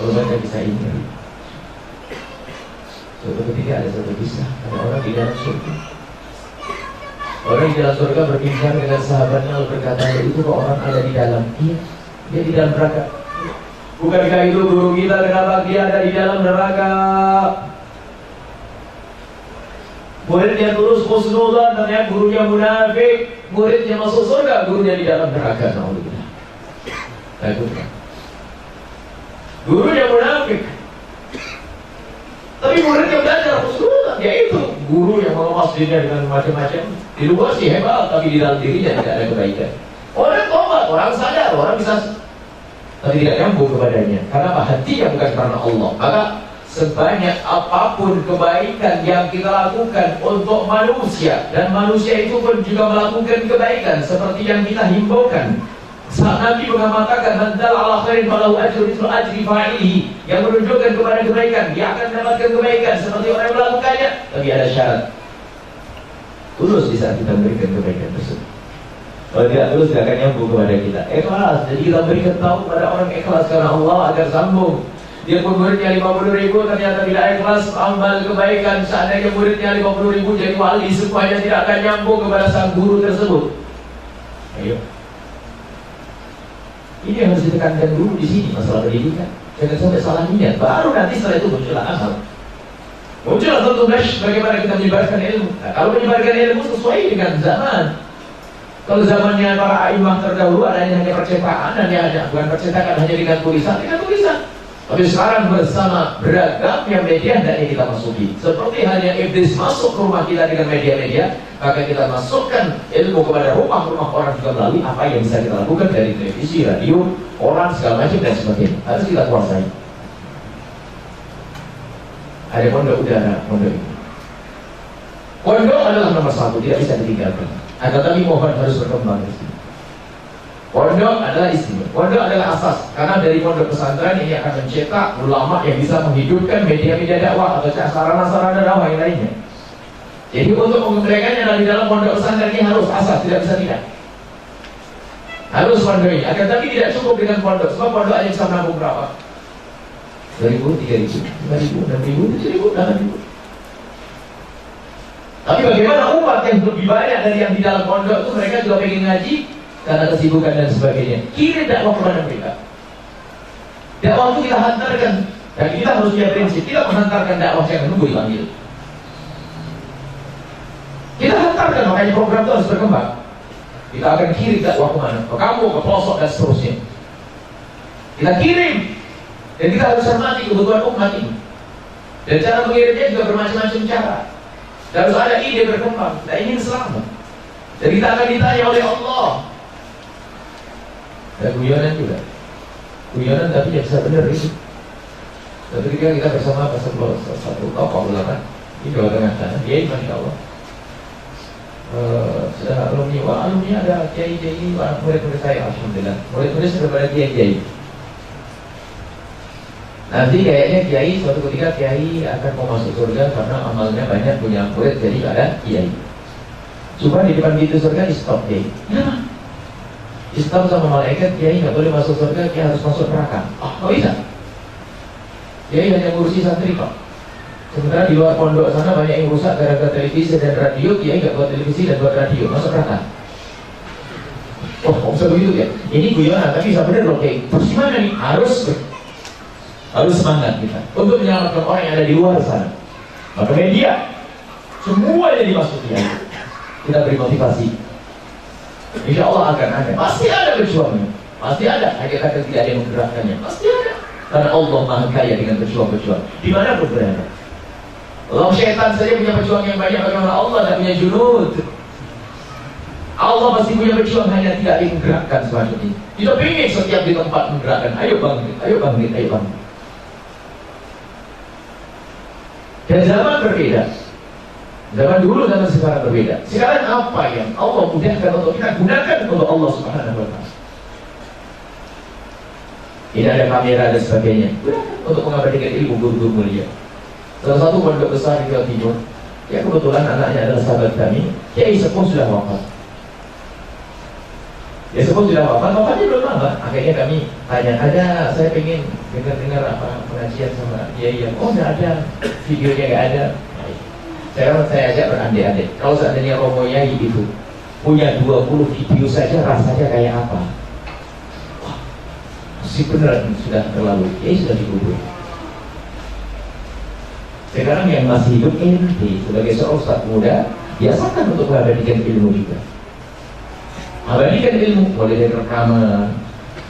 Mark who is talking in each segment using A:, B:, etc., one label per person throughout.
A: Kalau baca kisah ini, suatu ketika ada satu kisah, ada orang di dalam surga. Orang di dalam surga berbincang dengan sahabatnya lalu berkata, itu kok orang ada di dalam? Iya, dia di dalam neraka. Bukankah itu guru kita, kenapa dia ada di dalam neraka? Muridnya tulus husnudzan, ternyata gurunya munafik. Muridnya masuk surga, gurunya di dalam neraka. Naudzubillah. Gurunya munafik, tapi muridnya belajar husnudzan. Yaitu guru yang mengemas dirinya dengan macam-macam. Di luar sih hebat, tapi di dalam dirinya tidak ada kebaikan. Orang tobat, orang sadar, orang bisa, tapi tidak nyambung kepadanya. Karena hatinya bukan karena Allah. Maka sebanyak apapun kebaikan yang kita lakukan untuk manusia, dan manusia itu pun juga melakukan kebaikan seperti yang kita himbaukan. Saat Nabi mengatakan handal ala khairin falahu ajru mithlu ajri fa'ilihi, yang menunjukkan kepada kebaikan, dia akan mendapatkan kebaikan seperti orang yang melakukannya. Tapi ada syarat, tulus di saat kita memberikan kebaikan tersebut. Kalau tidak tulus, tidak akan nyambung kepada kita. Ikhlas, jadi kita berikan tahu kepada orang ikhlas karena Allah agar sambung. Dia pun muridnya 50.000, ternyata tidak ikhlas amal kebaikan. Seandainya muridnya 50.000 jadi wali, semuanya tidak akan nyambung kepada sang guru tersebut. Ayo, ini yang harus ditekankan dulu di sini, masalah pendidikan. Jangan sampai salah niat. Baru nanti setelah itu muncullah amal. Muncullah tentu bagaimana kita menyebarkan ilmu. Nah, kalau menyebarkan ilmu sesuai dengan zaman. Kalau zamannya para a'imah terdahulu adanya hanya percetakan, bukan percetakan hanya dengan tulisan. Tapi sekarang bersama beragamnya media hendaknya kita masuki. Seperti halnya iblis masuk ke rumah kita dengan media-media, maka kita masukkan ilmu kepada rumah-rumah orang juga melalui apa yang bisa kita lakukan dari televisi, radio, orang, segala macam dan sebagainya. Harus kita kuasai. Ada pondok udara, pondok ini. Pondok adalah nomor satu, tidak bisa ditinggalkan. Tetapi mohon harus berkembang di sini. Pondok adalah istimewa. Pondok adalah asas. Karena dari pondok pesantren ini akan mencetak ulama yang bisa menghidupkan media-media dakwah atau sarana-sarana dakwah yang lainnya. Jadi untuk mengembangkannya di dalam pondok pesantren ini harus asas, tidak bisa tidak. Harus pondok ini. Akan tapi tidak cukup dengan pondok. Sebab pondok hanya bisa menampung berapa? 2.000, 3.000, 5.000, 6.000, 7.000, 8.000. Tapi bagaimana umat yang lebih banyak dari yang di dalam pondok itu, mereka juga pengen ngaji karena kesibukan dan sebagainya. Kirim dakwah kepada mereka. Dakwah itu kita hantarkan, dan kita harus punya prinsip. Kita menghantarkan dakwah yang menunggu dipanggil. Kita hantarkan, makanya program itu harus berkembang. Kita akan kirim dakwah kemana? Ke kampung, ke pelosok dan seterusnya. Kita kirim, dan kita harus hormati kebutuhan umat ini. Dan cara mengirimnya juga bermacam-macam cara. Dan harus ada ide berkembang. Kita ingin selamat. Dan kita akan ditanya oleh Allah. Dan guyonan juga. Guyonan tapi yang bisa benar itu. Dan ketika kita bersama satu tokoh ulama di Jawa Tengah sana, dia Masya Allah, sudah alumni, alumni ada kiai-kiai, murid-murid saya, alhamdulillah. Murid-murid sudah pada kiai-kiai. Nanti kayaknya kiai suatu ketika kiai akan mau masuk surga karena amalnya banyak, punya murid, jadi ada kiai. Cuma di depan pintu surga di stop kiai. Ya, di stop sama malaikat, kiai nggak boleh masuk surga, kiai harus masuk neraka. Nggak bisa. Kiai hanya ngurusi santri kok. Sementara di luar pondok sana banyak yang rusak gara-gara televisi dan radio. Kiai nggak buat televisi dan buat radio, masuk neraka. Oh, kok bisa begitu ya? Ini guyonan, tapi bisa benar loh kiai. Terus gimana nih? Harus semangat kita untuk menyelamatkan orang yang ada di luar sana. Maka media semuanya dimasuki. Kita beri motivasi. Insya Allah akan ada. Pasti ada pejuangnya. Pasti ada. Kadang-kadang tidak ada yang menggerakkannya. Pasti ada. Karena Allah Maha Kaya dengan pejuang-pejuang dimanapun berada. Allah syaitan saja punya pejuang yang banyak. Bagaimana Allah tidak punya junud? Allah pasti punya pejuang, hanya tidak ada yang menggerakkan semacam ini. Kita ingin setiap di tempat menggerakkan. Ayo bangkit, ayo bangkit, ayo bangkit. Dan zaman berbeda. Zaman dulu dan sekarang berbeda. Sekarang apa yang Allah mudahkan untuk kita gunakan untuk Allah Subhanahu wa ta'ala. Ini ada kamera dan sebagainya. Gunakan untuk mengabadikan ilmu guru-guru mulia. Salah satu pondok besar di Jawa Timur, ya kebetulan anaknya adalah sahabat kami, Kiai Sepuh sudah wafat. Ya semua sudah wafat, wafatnya belum lama. Akhirnya kami tanya, saya pengen dengar apa pengajian sama Kiai yang, oh nggak ada, videonya nggak ada. Sekarang saya ajak berandai-andai, kalau seandainya Romo Yai itu punya 20 video saja rasanya kayak apa? Wah, si beneran sudah terlalu, Kiai sudah dikubur. Sekarang yang masih hidup ente sebagai seorang ustaz muda, biasakan untuk mengabadikan ilmu juga. Abadikan ilmu, boleh dari rekaman.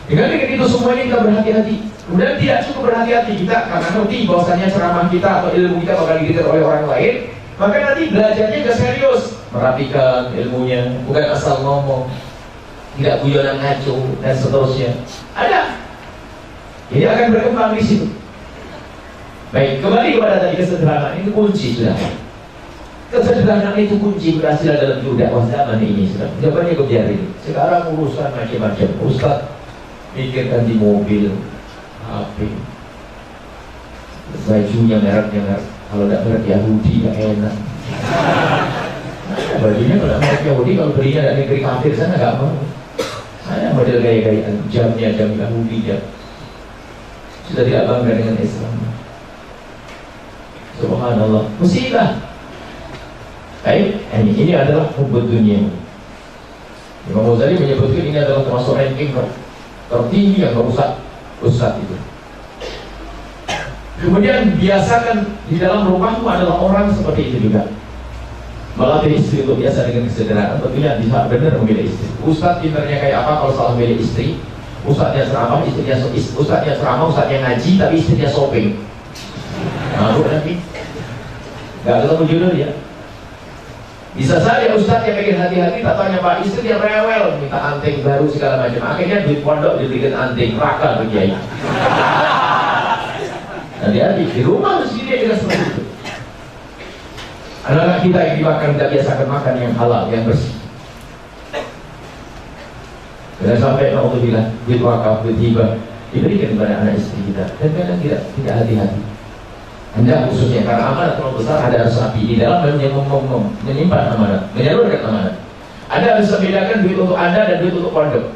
A: Dengan itu semuanya kita berhati-hati. Kemudian tidak cukup berhati-hati kita karena nanti bahwasanya ceramah kita atau ilmu kita bakal dilihat oleh orang lain. Maka nanti belajarnya gak serius, merapikan ilmunya, bukan asal ngomong, tidak guyonan ngaco dan seterusnya. Ada. Ini akan berkembang di situ. Baik, kembali kepada tadi kesederhanaan, ini kunci sudah. Kesederhanaan itu kunci berhasil dalam dakwah zaman ini. Jawabannya kebiarin. Sekarang urusan macam-macam. Ustaz mikir ganti mobil, HP, bajunya mereknya merek. Kalau tidak merek Yahudi gak enak. Bajunya kalau merek Yahudi, kalau belinya dari negeri kafir sana gak mau. Saya model gaya-gayaan, jamnya jam Yahudi jam. Sudah tidak bangga dengan Islam. Subhanallah, musibah. Baik, ini adalah hubbud dunia. Imam Ghazali menyebutkan ini adalah termasuk ranking tertinggi yang merusak ustaz itu. Kemudian biasakan di dalam rumahmu adalah orang seperti itu juga. Melatih istri untuk biasa dengan kesederhanaan, tentunya bisa benar memilih istri. Ustaz pinternya kayak apa kalau salah memilih istri? Ustaznya ceramah, ustaznya ceramah, ustaznya ngaji, tapi istrinya shopping. Malu nanti. Gak ketemu jodoh ya. Bisa saja ustaz yang pengen hati-hati, tak tanya pak istri yang rewel, minta anting baru segala macam. Akhirnya duit pondok diberikan anting, raka tuh kiai. Hati-hati, di rumah mesti dia juga seperti itu. Anak-anak kita yang dimakan, tidak biasakan makan yang halal, yang bersih. Dan sampai naudzubillah, duit wakaf, duit hibah diberikan kepada anak istri kita, dan kadang tidak hati-hati. Anda khususnya karena amanat terlalu besar, ada harus rapi di dalam dan menyimpan amanat, menyalurkan amanat. Anda harus membedakan duit untuk Anda dan duit untuk pondok.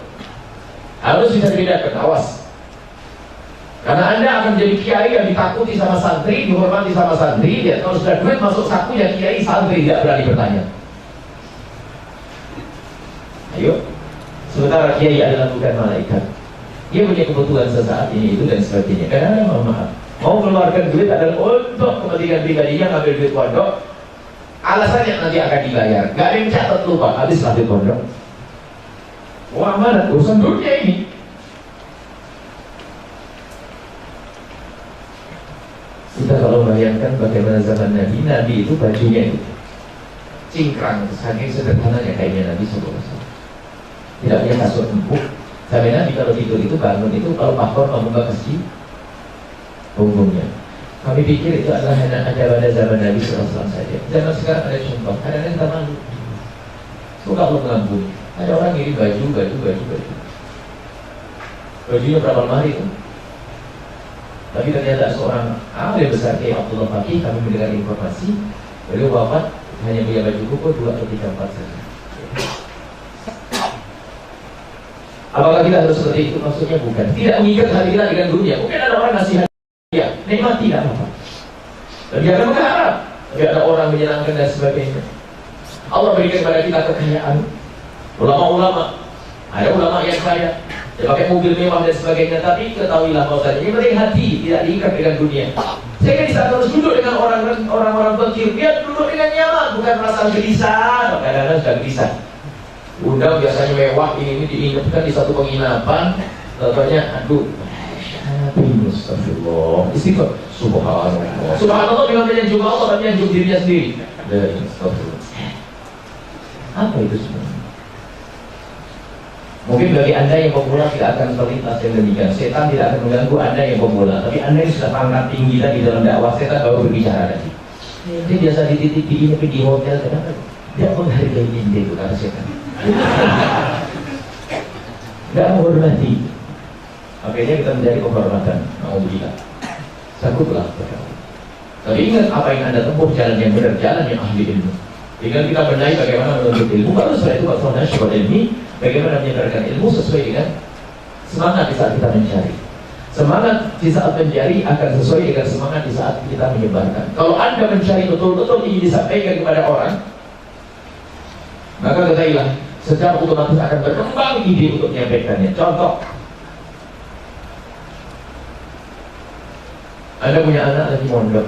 A: Harus bisa dibedakan, awas. Karena Anda akan menjadi kiai yang ditakuti sama santri, dihormati sama santri. Ya, kalau sudah duit masuk sakunya kiai, santri tidak berani bertanya. Ayo, sementara kiai adalah bukan malaikat. Dia punya kebutuhan sesaat ini, itu dan sebagainya. Karena Anda mohon maaf, mau mengeluarkan duit adalah untuk kepentingan pribadinya, ngambil duit pondok. Alasannya nanti akan dibayar. Gak ada yang catat lupa, habislah duit pondok. Wah, mana urusan dunia ini. Kita kalau bayangkan bagaimana zaman Nabi itu bajunya itu cingkrang, saking sederhananya kayaknya Nabi SAW. Tidak punya kasur empuk. Sampai Nabi kalau tidur itu bangun itu kalau pakor membuka kesi punggungnya. Kami pikir itu adalah hanya ada pada zaman Nabi SAW saja. Zaman sekarang ada contoh, kadang-kadang kita malu. Suka lu mengampuni. Ada orang ngirim baju. Bajunya berapa lemari itu? Tapi ternyata seorang alim besar kayak Abdullah Faqih, kami mendengar informasi beliau wafat hanya punya baju koko 2 atau 3 4 saja. Apakah kita harus seperti itu? Maksudnya bukan. Tidak mengikat hati kita dengan dunia. Mungkin ada orang ngasih hadiah, nikmati tidak apa-apa. Dan dia akan mengharap, tapi ada orang menyenangkan dan sebagainya. Allah berikan kepada kita kekayaan. Ulama-ulama, ada ulama yang kaya, dia pakai mobil mewah dan sebagainya, tapi ketahuilah bahwasanya ini penting hati, tidak diikat dengan dunia. Sehingga di saat harus duduk dengan orang-orang fakir, dia duduk dengan nyaman, bukan merasa gelisah. Kadang-kadang sudah gelisah. Undang biasanya mewah, ini diingatkan di satu penginapan, contohnya, aduh, astagfirullah, istighfar, subhanallah. Subhanallah dengan menyanjung Allah, tapi menyanjung dirinya sendiri. Astagfirullah. Apa itu sebenarnya? Mungkin bagi anda yang pemula tidak akan terlintas yang demikian. Setan tidak akan mengganggu anda yang pemula. Tapi anda yang sudah pangkat tinggi tadi dalam dakwah, setan baru berbicara tadi. Dia biasa di titik ini, tapi di hotel kenapa? Dia menghargai ide itu kata setan. Tidak menghormati. Akhirnya kita menjadi kehormatan. Alhamdulillah. Sakutlah. Tapi ingat apa yang anda tempuh, jalan yang benar, jalan yang ahli ilmu. Tinggal kita benahi bagaimana menuntut ilmu, baru setelah itu Pak Fondasi ilmi, bagaimana menyebarkan ilmu sesuai dengan semangat di saat kita mencari. Semangat di saat mencari akan sesuai dengan semangat di saat kita menyebarkan. Kalau Anda mencari betul-betul ingin disampaikan kepada orang, maka ketahuilah secara otomatis akan berkembang ide untuk menyampaikannya. Contoh, Anda punya anak lagi mondok,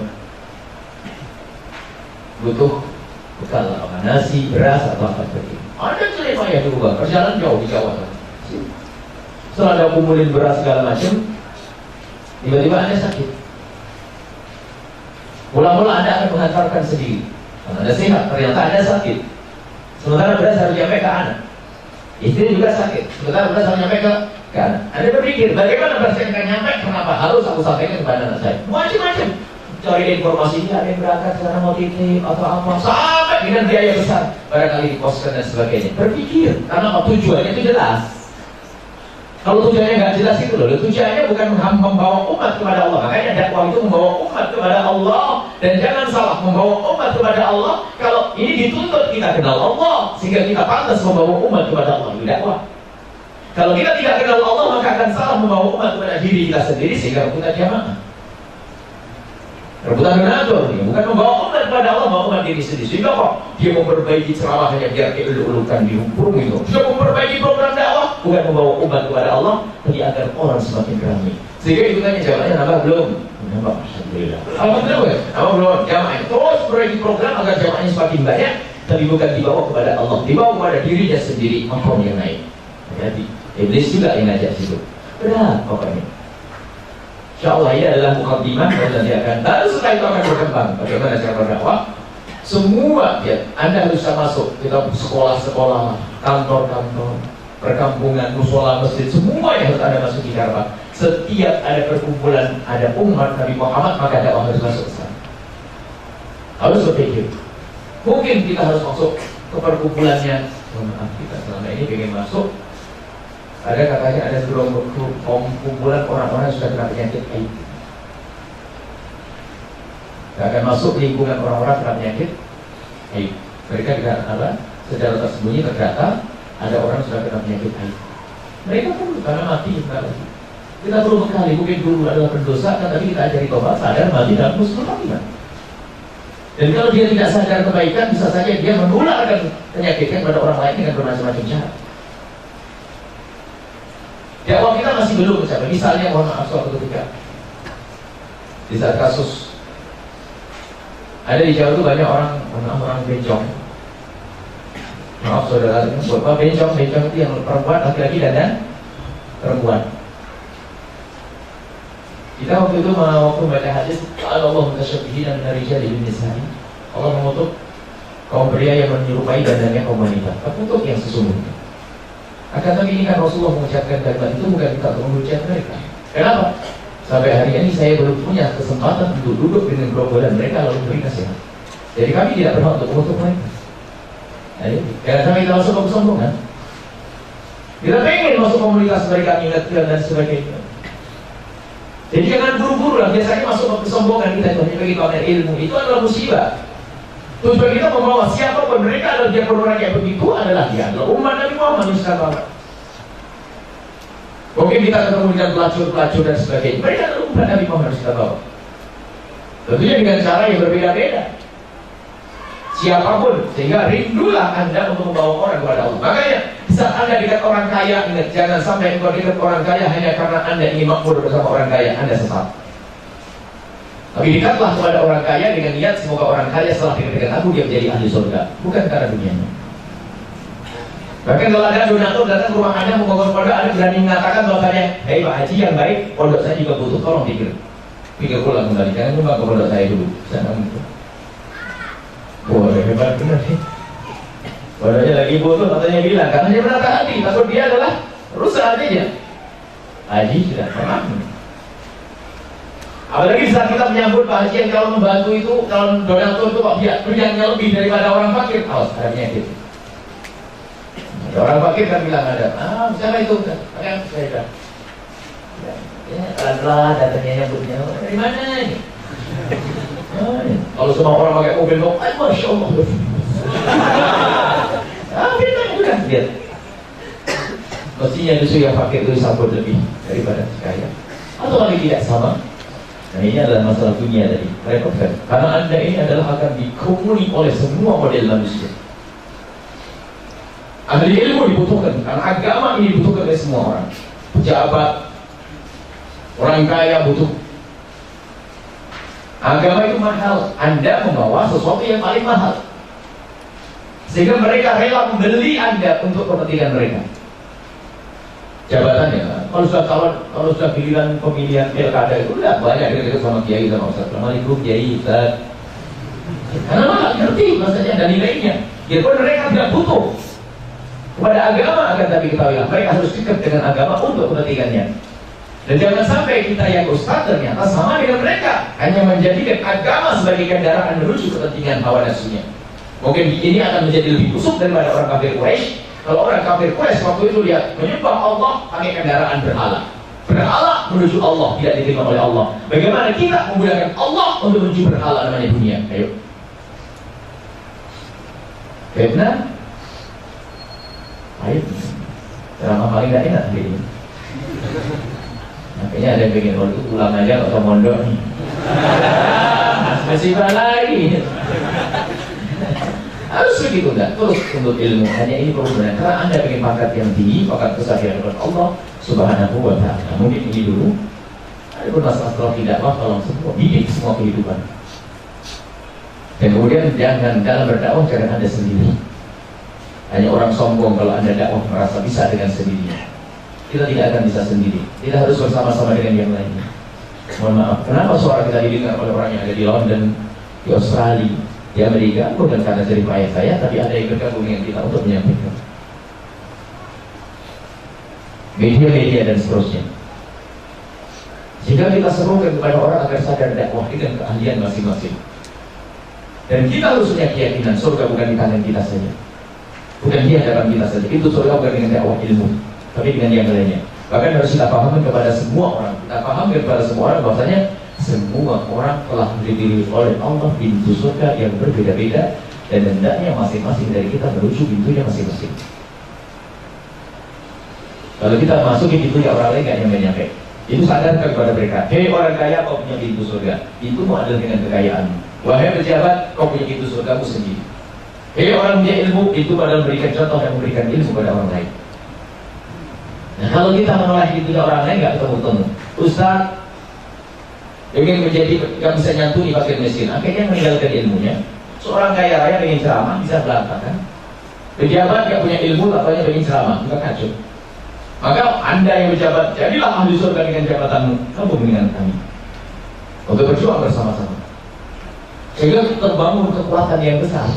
A: butuh bekal apa, nasi, beras atau apa seperti itu. Anda cari payah di rumah, perjalanan jauh di Jawa. Setelah Anda kumpulin beras segala macam, tiba-tiba Anda sakit. Mula-mula Anda akan menghantarkan sendiri. Kalau Anda sehat, ternyata Anda sakit. Sementara beras harus nyampe ke anak. Istri juga sakit, sementara beras harus nyampe ke anak. Anda berpikir, bagaimana beras yang akan nyampe? Kenapa harus aku sampaikan kepada anak saya? Macam-macam. Cari informasinya, ada yang berangkat karena mau titip atau apa, sampai dengan biaya besar, barangkali di koskan dan sebagainya. Berpikir, karena apa? Tujuannya itu jelas. Kalau tujuannya nggak jelas itu loh, tujuannya bukan membawa umat kepada Allah. Makanya dakwah itu membawa umat kepada Allah. Dan jangan salah, membawa umat kepada Allah. Kalau ini dituntut kita kenal Allah, sehingga kita pantas membawa umat kepada Allah. Itu dakwah. Kalau kita tidak kenal Allah, maka akan salah membawa umat kepada diri kita sendiri, sehingga kita jamaah. Rebutan donatur, bukan membawa umat kepada Allah, membawa umat diri sendiri. Sehingga kok dia memperbaiki ceramahnya biar keulu-ulukan di hukum itu. Dia memperbaiki program dakwah, bukan membawa umat kepada Allah, tapi agar orang semakin ramai. Sehingga itu tanya jamaahnya nambah belum? Nambah, alhamdulillah. Alhamdulillah, nambah belum? Jamaahnya terus perbaiki program agar jamaahnya semakin banyak, tapi bukan dibawa kepada Allah, dibawa kepada dirinya sendiri, makom yang naik. Jadi iblis juga yang ngajak situ. Berat pokoknya. InsyaAllah ini adalah mukaddimah dan nanti akan, baru setelah itu akan berkembang bagaimana cara berdakwah. Semua ya, Anda harus bisa masuk kita sekolah-sekolah, kantor-kantor, perkampungan, musola, masjid, semua yang harus Anda masuk di dakwah. Setiap ada perkumpulan, ada umat Nabi Muhammad, maka dakwah harus masuk ke sana. Harus berpikir, mungkin kita harus masuk ke perkumpulannya. Maaf, kita selama ini pengen masuk. Ada katanya ada kumpulan orang-orang yang sudah kena penyakit AIDS. Tidak akan masuk lingkungan orang-orang kena penyakit AIDS. Mereka tidak apa? Secara tersembunyi terdata ada orang sudah kena penyakit AIDS. Mereka perlu karena mati. Kita perlu bekali. Mungkin dulu adalah pendosa, tapi kita ajari tobat, sadar, mati dalam husnul khatimah. Dan kalau dia tidak sadar kebaikan, bisa saja dia menularkan penyakitnya kepada orang lain dengan bermacam-macam cara. Dakwah kita masih belum mencapai. Misalnya, mohon maaf suatu ketika di saat kasus ada di Jawa itu banyak orang bencong. Maaf saudara, bapak bencong itu yang perempuan, laki-laki dan perempuan. Kita waktu itu waktu membaca hadis, Allah mutasyabihin dan rijal bin nisa'i. Allah mengutuk kaum pria yang menyerupai badannya kaum wanita. Terkutuk yang sesungguhnya. Akan tapi ini kan Rasulullah mengucapkan kalimat itu bukan kita untuk menghujat mereka. Kenapa? Sampai hari ini saya belum punya kesempatan untuk duduk dengan gerombolan mereka lalu beri nasihat. Jadi kami tidak berhak untuk mengutuk mereka. Karena kami kita masuk ke kesombongan. Kita pengen masuk komunitas mereka, ingatkan dan sebagainya. Jadi jangan buru-buru lah. Biasanya masuk ke kesombongan kita itu hanya bagi pamer ilmu. Itu adalah musibah. Tujuan kita membawa siapapun mereka adalah dia orang yang begitu adalah dia adalah umat Nabi Muhammad SAW. Mungkin kita ketemu dengan pelacur-pelacur dan sebagainya. Mereka adalah umat Nabi Muhammad SAW. Tentunya dengan cara yang berbeda-beda. Siapapun, sehingga rindulah Anda untuk membawa orang kepada Allah. Makanya saat Anda dekat orang kaya, ingat jangan sampai Anda dekat orang kaya hanya karena Anda ingin makmur bersama orang kaya. Anda sesat. Tapi dekatlah kepada orang kaya dengan niat semoga orang kaya setelah dekat dengan aku dia menjadi ahli surga, bukan karena dunianya. Bahkan kalau ada donatur datang ke rumah Anda membangun pondok, Anda berani mengatakan bahwasanya, hei Pak Haji yang baik, pondok saya juga butuh, tolong pikir ulang kembali, jangan nyumbang ke pondok saya dulu. Saya mungkin. Wah, hebat benar sih. Pondoknya lagi butuh, katanya bilang, karena dia menata hati, takut dia adalah rusak hatinya. Haji sudah pernah. Apalagi saat kita menyambut Pak Haji yang kalau membantu itu, kalau donatur itu Pak beriannya lebih daripada orang fakir. Awas, ada penyakit. Ada orang fakir kan bilang ada, siapa itu? Saya dah. Ya, pelan-pelan datangnya nyambutnya. Dari mana ini? Kalau semua orang pakai mobil, masya Allah. Beda juga, lihat. Mestinya justru yang pakai itu sabun lebih daripada si kaya. Atau lagi tidak sama. Nah ini adalah masalah dunia tadi, repotkan. Karena Anda ini adalah akan dikumuli oleh semua model manusia. Ahli ilmu dibutuhkan, karena agama ini dibutuhkan oleh semua orang. Pejabat, orang kaya butuh. Agama itu mahal. Anda membawa sesuatu yang paling mahal, sehingga mereka rela membeli Anda untuk kepentingan mereka. Jabatannya, kalau sudah giliran pemilihan pilkada itu udah banyak dekat sama kiai sama ustaz. Assalamualaikum kiai ustaz. Karena malah ngerti maksudnya dan nilainya. Biarpun mereka tidak butuh kepada agama, akan tapi ketahuilah mereka harus dekat dengan agama untuk kepentingannya. Dan jangan sampai kita yang ustaz ternyata sama dengan mereka, hanya menjadikan agama sebagai kendaraan menuju kepentingan hawa nafsunya. Mungkin ini akan menjadi lebih busuk daripada orang kafir Quraisy. Kalau orang kafir Quraisy waktu itu lihat menyembah Allah pakai kendaraan berhala. Berhala menuju Allah tidak diterima oleh Allah. Bagaimana kita menggunakan Allah untuk menuju berhala namanya dunia? Ayo. Benar? Ayo. Ceramah paling tidak enak ini. Makanya ada yang pengen itu pulang aja atau mondok nih. Masih lagi. Harus begitu enggak? Terus untuk ilmu. Hanya ini perlu benar. Karena Anda ingin pangkat yang tinggi, pangkat kesadaran kepada Allah Subhanahu wa ta'ala. Mungkin ini dulu. Ada pun masalah tidak apa, tolong semua didik semua kehidupan. Dan kemudian jangan dalam berdakwah jangan Anda sendiri. Hanya orang sombong kalau Anda dakwah merasa bisa dengan sendirinya. Kita tidak akan bisa sendiri. Kita harus bersama-sama dengan yang lainnya. Mohon maaf. Kenapa suara kita didengar oleh orang yang ada di London, di Australia, di Amerika? Bukan karena jerih payah saya, tapi ada yang bergabung dengan kita untuk menyampaikan. Media-media dan seterusnya. Jika kita serukan kepada orang agar sadar dakwah dengan keahlian masing-masing. Dan kita harus punya keyakinan surga bukan di tangan kita saja. Bukan di hadapan kita saja. Itu surga bukan dengan dakwah ilmu, tapi dengan yang lainnya. Bahkan harus kita pahamkan kepada semua orang. Kita pahamkan kepada semua orang bahwasanya semua orang telah dipilih oleh Allah pintu surga yang berbeda-beda, dan hendaknya masing-masing dari kita menuju pintunya masing-masing. Kalau kita masuk di pintunya orang lain gak nyampe-nyampe. Itu sadarkan kepada mereka. Hei orang kaya, kau punya pintu surga. Itu adalah dengan kekayaan. Wahai pejabat, kau punya pintu surgamu sendiri. Hei orang punya ilmu, itu adalah memberikan contoh dan memberikan ilmu kepada orang lain. Nah kalau kita menolak pintunya orang lain gak ketemu-temu. Ustaz ingin menjadi, gak bisa nyantuni fakir miskin, akhirnya meninggalkan ilmunya. Seorang kaya raya ingin ceramah, bisa berantakan. Pejabat gak punya ilmu, katanya ingin ceramah, enggak kacau. Maka Anda yang pejabat, jadilah ahli surga dengan jabatanmu, kamu dengan kami, untuk berjuang bersama-sama, sehingga terbangun kekuatan yang besar.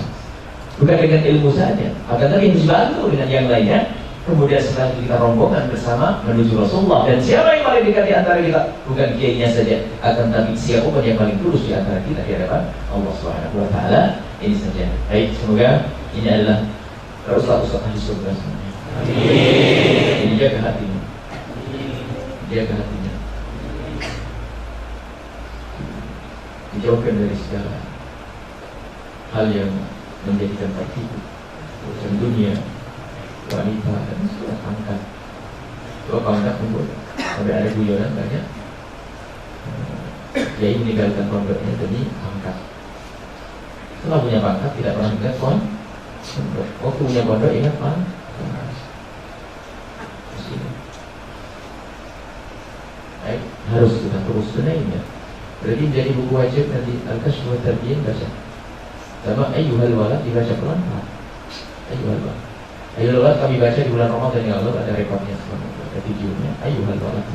A: Bukan dengan ilmu saja, akan tapi dibantu dengan yang lainnya. Kemudian setelah kita rombongan bersama menuju Rasulullah. Dan siapa yang paling dekat di antara kita? Bukan kiainya saja, akan tapi siapa pun yang paling tulus di antara kita di hadapan Allah Subhanahu wa ta'ala. Ini saja. Baik, semoga ini adalah ustaz-ustaz ahli surga semuanya. Ini jaga hatinya. Jaga hatinya. Dijauhkan dari segala hal yang menjadikan tertipu, urusan dunia, wanita dan segala pangkat. Kalau pangkat pun sampai ada guyonan banyak. Kiai meninggalkan pondoknya demi pangkat. Setelah punya pangkat tidak pernah ingat pondok. Waktu punya pondok ingat pangkat. Baik, harus kita terus benahinya. Berarti menjadi buku wajib nanti Al-Kashf wa Tarbiyyah baca. Sama Ayyuhal Walad dibaca pelan-pelan. Ayyuhal Walad. Ayyuhal Walad kami baca di bulan Ramadan yang lalu, ada rekodnya sekarang, ada videonya. Ayyuhal Walad.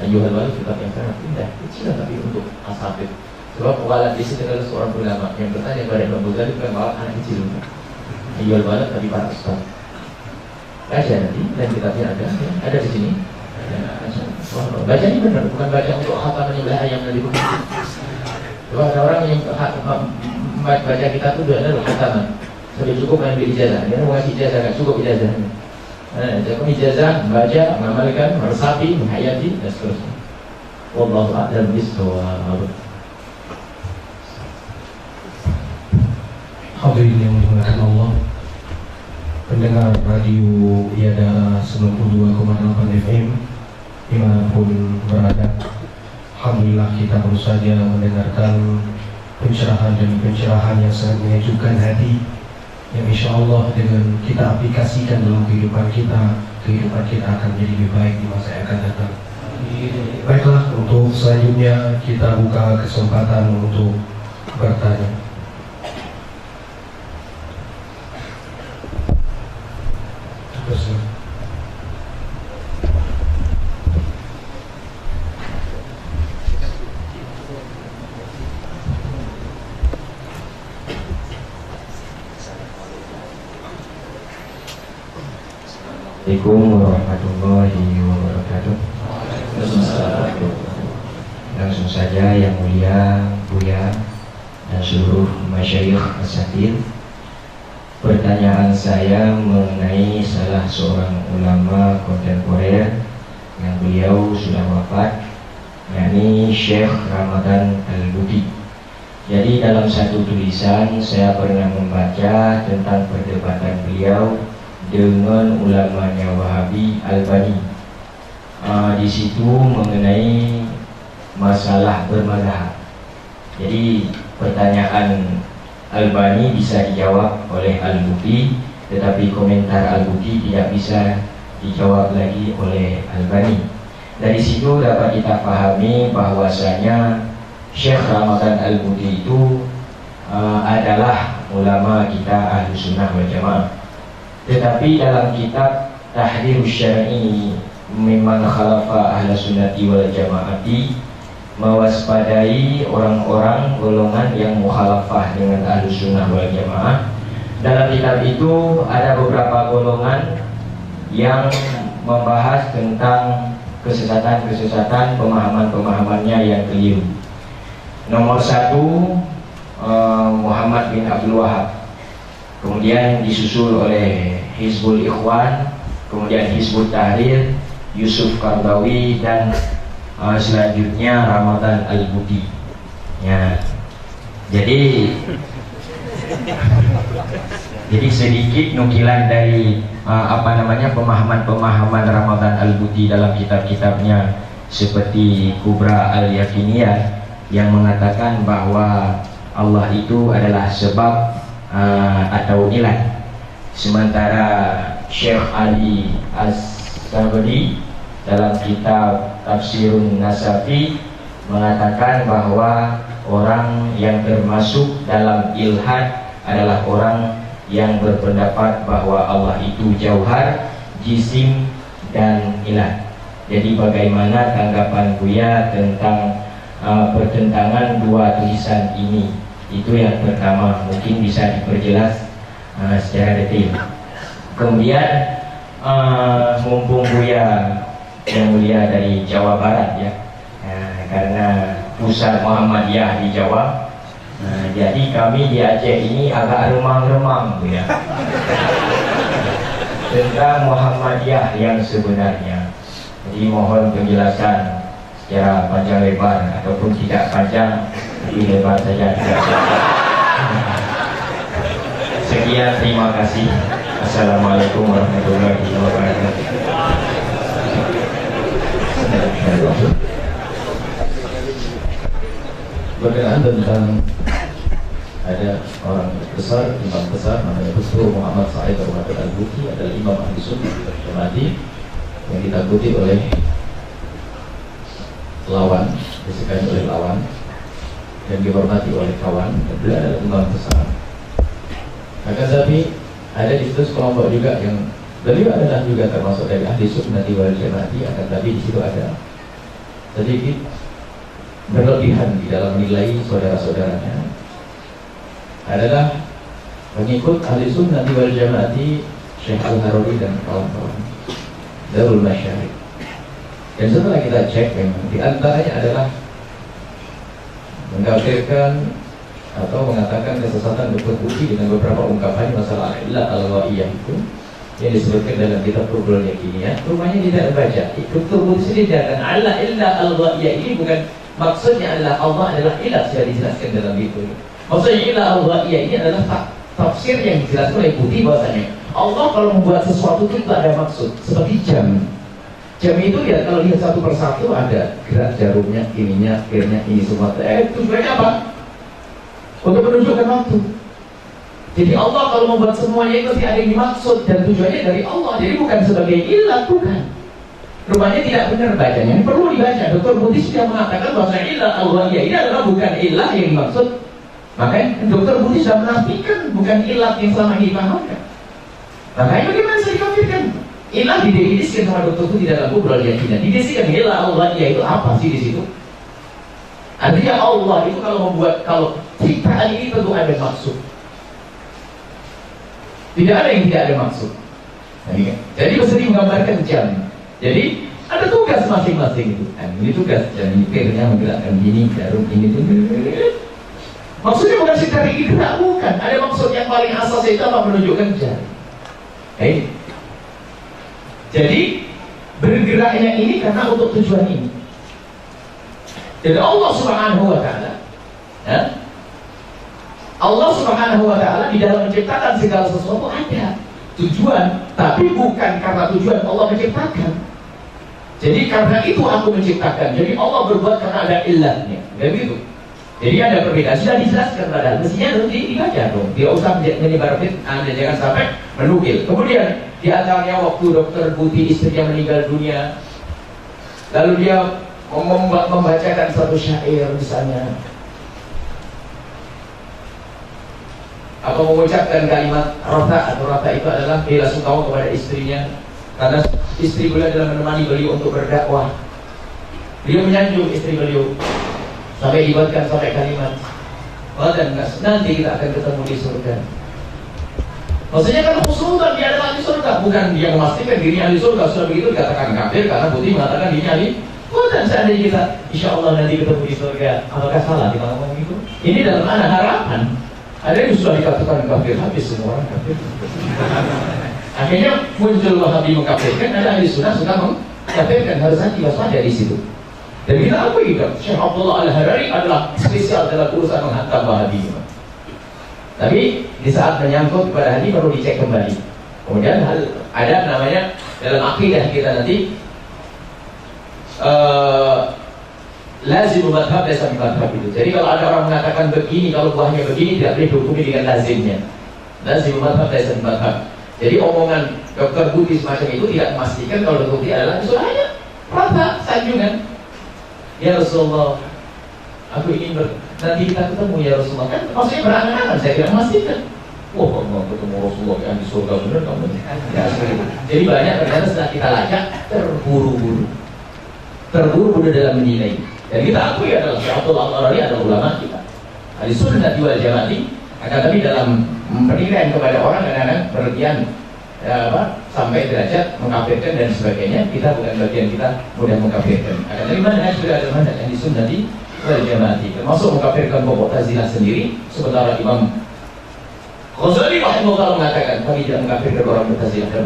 A: Ayyuhal Walad kitab yang sangat indah, kecil tapi untuk asatid. Sebab walad di sini adalah seorang ulama yang bertanya kepada Imam Ghazali, bukan walad anak kecil. Ayyuhal Walad tapi para ustaz. Baca nanti dan kitabnya ada di sini. Baca ini benar, bukan baca untuk khatam menyebelah ayam dari buku. Kalau ada orang yang baca kitab itu adalah khatam. Sudah cukup main ijazah, dia mau ngasih ijazah, nggak cukup ijazahnya. Cukup ijazah, membaca, mengamalkan, meresapi, menghayati dan seterusnya. Wallahu a'lam bishawab.
B: Hadirin yang dimuliakan Allah, pendengar radio Iadara 92,8 FM dimanapun berada, alhamdulillah kita baru saja mendengarkan pencerahan demi pencerahan yang sangat menyejukkan hati, yang insya Allah dengan kita aplikasikan dalam kehidupan kita akan menjadi lebih baik di masa yang akan datang. Baiklah, untuk selanjutnya kita buka kesempatan untuk bertanya.
C: Assalamualaikum warahmatullahi wabarakatuh. Langsung saja yang mulia Buya dan seluruh masyayikh asatidz, pertanyaan saya mengenai salah seorang ulama kontemporer yang beliau sudah wafat, yakni Syekh Ramadan Al-Buti. Jadi dalam satu tulisan saya pernah membaca tentang perdebatan beliau dengan ulamanya Wahabi Albani. Di situ mengenai masalah bermadzhab. Jadi pertanyaan Albani bisa dijawab oleh Al-Buti, tetapi komentar Al-Buti tidak bisa dijawab lagi oleh Albani. Dari situ dapat kita pahami bahwasanya Syekh Ramadan Al-Buti itu adalah ulama kita Ahlussunnah wal Jamaah. Tetapi dalam kitab Tahrirus Syar'i Mimman Khalafa Ahlussunnati wal Jamaati mewaspadai orang-orang golongan yang mukhalafah dengan Ahlussunnah wal Jamaah. Dalam kitab itu ada beberapa golongan yang membahas tentang kesesatan-kesesatan, pemahaman-pemahamannya yang keliru. Nomor satu, Muhammad bin Abdul Wahab. Kemudian disusul oleh Hizbul Ikhwan, kemudian Hizbut Tahrir, Yusuf Qardawi, dan selanjutnya Ramadan Al-Buti. Ya. Jadi sedikit nukilan dari pemahaman-pemahaman Ramadan Al-Buti dalam kitab-kitabnya, seperti Kubra Al-Yakiniyah yang mengatakan bahwa Allah itu adalah sebab atau ilah. Sementara Syekh Ali As-Sabri dalam kitab Tafsirun Nasafi mengatakan bahwa orang yang termasuk dalam ilhad adalah orang yang berpendapat bahwa Allah itu jauhar, jisim, dan ilah. Jadi bagaimana tanggapan Buya tentang pertentangan dua tulisan ini? Itu yang pertama, mungkin bisa diperjelas secara detail. Kemudian mumpung Buya yang mulia dari Jawa Barat ya, karena pusat Muhammadiyah di Jawa, jadi kami di Aceh ini agak remang-remang Buya tentang Muhammadiyah yang sebenarnya. Jadi mohon penjelasan secara panjang lebar ataupun tidak panjang, tapi lebar saja. Sekian, terima kasih. Assalamualaikum warahmatullahi wabarakatuh.
A: Berkenaan tentang ada orang besar, imam besar namanya Dr. Muhammad Said Ramadan Al-Buti, adalah imam Ahlussunnah wal Jamaah yang ditakuti oleh lawan, disegani oleh lawan, dan dihormati oleh kawan. Beliau adalah imam besar. Akan tapi ada di situ sekelompok juga yang beliau adalah juga termasuk dari ahli sunnah wal jamaah, akan tapi di situ ada sedikit berlebihan di dalam nilai saudara-saudaranya. Adalah pengikut ahli sunnah wal jamaah Syekh Al-Harawi dan kawan-kawan Darul Masyarif. Dan setelah kita cek, memang di antaranya adalah mengkafirkan atau mengatakan kesesatan Dr. Buti dengan beberapa ungkapan masalah ilah al-ghaiyah itu yang disebutkan dalam kitab Kubra Al-Yakiniyah. Rumahnya tidak baca. Dr. Buti sendiri dan Allah ilah al-ghaiyah ini bukan maksudnya Allah adalah ilah, sudah dijelaskan dalam itu. Maksudnya ilah al-ghaiyah ini adalah tafsir yang dijelaskan oleh Buti bahwasanya Allah kalau membuat sesuatu itu ada maksud. Seperti jam. Jam itu ya kalau lihat satu persatu ada gerak jarumnya, ininya, akhirnya ini semua. Tujuannya apa? Untuk menunjukkan waktu. Jadi Allah kalau membuat semuanya itu tidak ada yang dimaksud dan tujuannya dari Allah. Jadi bukan sebagai ilah, bukan. Rupanya tidak benar bacanya. Ini perlu dibaca. Dr. Buti sudah mengatakan bahwa ilah Allah ya ini adalah bukan ilah yang dimaksud. Makanya Dr. Buti sudah menafikan bukan ilah yang selama ini dipahamkan. Makanya bagaimana saya dikafirkan? Ilah didefinisikan sama Dr. Buti dalam kubra yakinan. Didefinisikan ilah Allah ya itu apa sih di situ? Artinya Allah itu kalau membuat, kalau ciptaan ini tentu ada maksud. Tidak ada yang tidak ada maksud. Jadi mesti menggambarkan jam. Jadi ada tugas masing-masing itu. Ini tugas jam ini akhirnya menggerakkan gini, jarum ini tuh. Maksudnya bukan sekedar gerak, bukan. Ada maksud yang paling asas itu apa? Menunjukkan jam. Jadi bergeraknya ini karena untuk tujuan ini. Jadi Allah Subhanahu wa Ta'ala, Allah Subhanahu wa Ta'ala di dalam menciptakan segala sesuatu ada tujuan, tapi bukan karena tujuan Allah menciptakan. Jadi karena itu aku menciptakan. Jadi Allah berbuat karena ada ilahnya, begitu. Jadi ada perbedaan. Sudah dijelaskan padahal. Mestinya nanti dibaca dong. Tidak usah menyebar fitnah, jangan sampai menukil. Kemudian di acaranya waktu Dr. Buti istrinya meninggal dunia, lalu dia membacakan satu syair misalnya, atau mengucapkan kalimat rota, atau rota itu adalah bela sungkawa kepada istrinya karena istri beliau adalah menemani beliau untuk berdakwah. Beliau menyanjung istri beliau sampai dibuatkan sampai kalimat, dan nanti kita akan ketemu di surga. Maksudnya kan khusnudan dia adalah ahli surga, bukan dia memastikan dirinya ahli surga. Sudah begitu dikatakan kafir karena Buti mengatakan dirinya ahli. Dan seandainya kita insya Allah nanti ketemu di surga, apakah salah kita ngomong itu? Ini dalam mana harapan. Ada yang sudah dikatakan kafir, habis semua orang kafir. Akhirnya muncul Wahabi mengkafirkan, ada ahli sunnah sudah mengkafirkan. Harus hati waspada di situ. Dan kita akui juga, Syekh Abdullah Al-Harari adalah spesial dalam urusan menghantam Wahabi. Tapi di saat menyangkut kepada hati perlu dicek kembali. Kemudian ada namanya dalam akidah kita nanti lazim madhab desa madhab itu. Jadi kalau ada orang mengatakan begini, kalau buahnya begini, tidak boleh dihukumi dengan lazimnya. Lazim madhab desa madhab. Jadi omongan Dr. Buti semacam itu tidak memastikan kalau Dr. Buti adalah itu hanya rata sanjungan. Ya Rasulullah, aku ingin nanti kita ketemu ya Rasulullah. Kan maksudnya berangan-angan, saya tidak memastikan. Wah, kalau ketemu Rasulullah yang di surga benar kamu. Ya, jadi banyak ternyata setelah kita lacak terburu-buru dalam menilai. Dan kita akui adalah Syekh Abdullah Al-Harari adalah ulama kita. Ahli sunnah wal jamaah. Akan tapi dalam penilaian kepada orang kadang-kadang berlebihan sampai derajat mengkafirkan dan sebagainya. Kita bukan bagian kita mudah mengkafirkan. Akan tapi mana sudah ada mana ahli sunnah wal jamaah. Termasuk mengkafirkan Mu'tazilah sendiri. Sementara Imam Ghazali rahimahullah mengatakan kami tidak mengkafirkan orang Mu'tazilah dan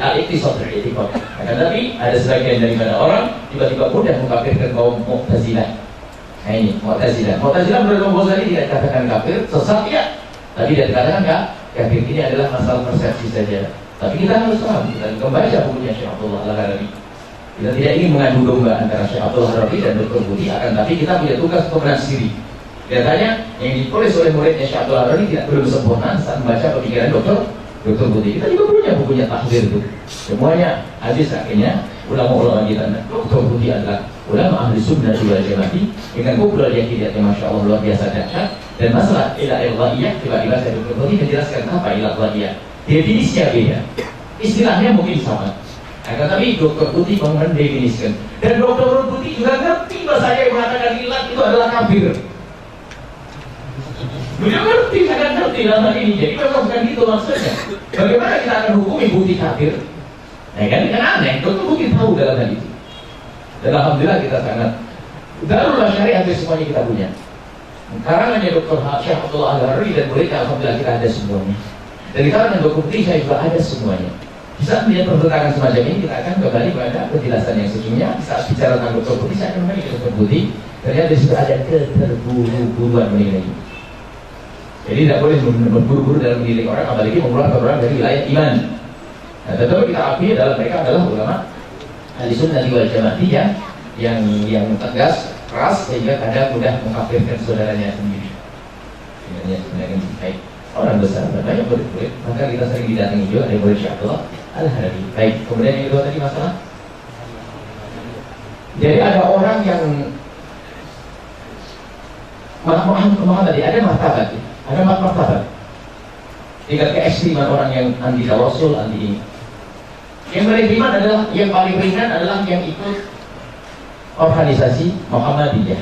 A: al-iqtisad al-i'tiqad. Akan tapi ada sebagian daripada orang tiba-tiba mudah mengkafirkan kaum Mu'tazilah. Nah ini Mu'tazilah. Mu'tazilah menurut Imam Ghazali tidak dikatakan kafir, sesat ya. Tapi tidak dikatakan kafir. Ini adalah masalah persepsi saja. Tapi kita harus paham, kita membaca bukunya Syekh Abdullah Al-Harari. Kita tidak ingin mengadu domba antara Syekh Abdullah Al-Harari dan Dr. Buti, akan tapi kita punya tugas untuk menafsiri. Biasanya yang ditulis oleh muridnya Syekh Abdullah Al-Harari tidak belum sempurna saat membaca pemikiran Dr. Buti. Kita juga punya bukunya Tahzir itu. Semuanya habis akhirnya ulama-ulama kita. Dr. Buti adalah ulama ahli sunnah wal jamaah dengan kubra yakiniyah yang masya Allah luar biasa dahsyat. Dan masalah ilah ilahiyah tiba-tiba saya Dr. Buti menjelaskan apa ilah ilahiyah. Definisinya beda, istilahnya mungkin sama. Tapi Dr. Buti mendefinisikan. Dan Dr. Buti juga ngerti bahasa saya mengatakan ilah itu adalah kafir. Beliau ngerti, sangat ngerti dalam hal ini. Jadi memang bukan gitu maksudnya. Bagaimana kita akan hukumi Buti kafir? Nah kan aneh, Dr. Buti tahu dalam hal itu. Dan alhamdulillah kita sangat Darullah Syariah hampir semuanya kita punya. Karangannya Dr. Syekh Abdullah Al-Harari dan muridnya alhamdulillah kita ada semuanya. Dari karangan Dr. Buti saya juga ada semuanya. Di saat melihat pertentangan semacam ini kita akan kembali pada penjelasan yang sesungguhnya. Di saat bicara tentang Dr. Buti saya akan kembali ke Dr. Buti. Ternyata di situ ada keterburu-buruan menilai. Jadi tidak boleh berburu-buru dalam menilai orang, apalagi mengeluarkan orang dari wilayah iman. Nah, tetapi kita akui adalah mereka adalah ulama Ahlussunnah wal Jamaah yang tegas, keras, sehingga kadang mudah mengkafirkan saudaranya sendiri. Sebenarnya baik. Orang besar banyak boleh, maka kita sering didatangi juga dari Syekh Abdullah Al-Harabi. Baik, kemudian yang kedua tadi masalah. Jadi ada orang yang Muhammad tadi ada martabat. Tingkat keekstriman orang yang anti tawasul, anti ini. Yang paling ringan adalah yang ikut organisasi Muhammadiyah.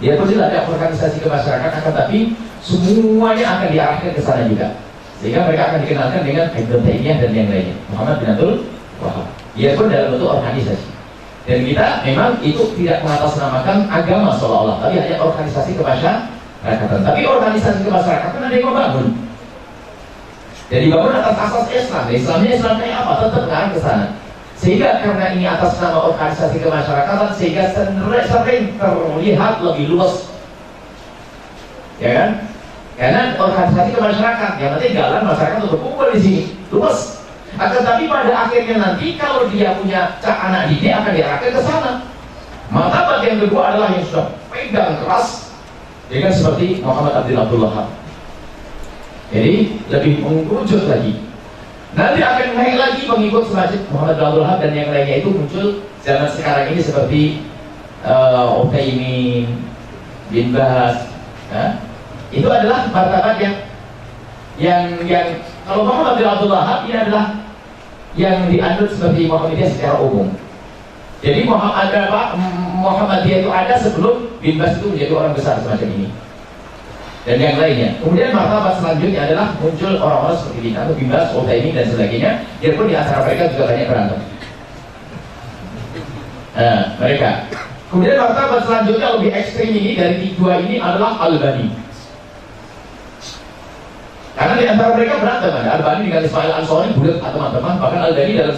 A: Dia pun ada organisasi kemasyarakatan, akan tapi semuanya akan diarahkan ke sana juga. Sehingga mereka akan dikenalkan dengan Ibnu Taimiyah dan yang lainnya. Muhammad bin Abdul Wahab. Dia pun dalam bentuk organisasi. Dan kita memang itu tidak mengatasnamakan agama seolah-olah, tapi hanya organisasi kemasyarakatan. Tapi organisasi kemasyarakatan ada yang membangun. Jadi bangun atas asas Islam. Islamnya kayak apa? Tetap mengarah ke sana. Sehingga karena ini atas nama organisasi kemasyarakatan, sehingga sering terlihat lebih luas, ya kan? Karena organisasi kemasyarakatan, yang penting jalan masyarakat untuk kumpul di sini, luas. Akan tapi pada akhirnya nanti kalau dia punya anak didik akan diarahkan ke sana. Maka bagian kedua adalah yang sudah pegang keras, ya kan, seperti Muhammad bin Abdul Wahab. Jadi lebih mengerucut lagi. Nanti akan naik lagi pengikut semacam Muhammad bin Abdul Wahab dan yang lainnya itu muncul zaman sekarang ini seperti Utsaimin, bin Baz. Itu adalah martabat yang kalau Muhammad bin Abdul Wahab ini adalah yang dianut seperti Muhammadiyah secara umum. Jadi Muhammadiyah itu ada sebelum bin Baz itu menjadi orang besar semacam ini. Dan yang lainnya. Kemudian martabat selanjutnya adalah muncul orang-orang seperti bin Baz, Utsaimin dan sebagainya. Dia pun di antara mereka juga banyak berantem. Mereka. Kemudian martabat selanjutnya lebih ekstrim ini dari dua ini adalah Albani. Karena di antara mereka berantem, ada Albani dengan Ismail Ansori, bulat teman-teman. Bahkan Albani dalam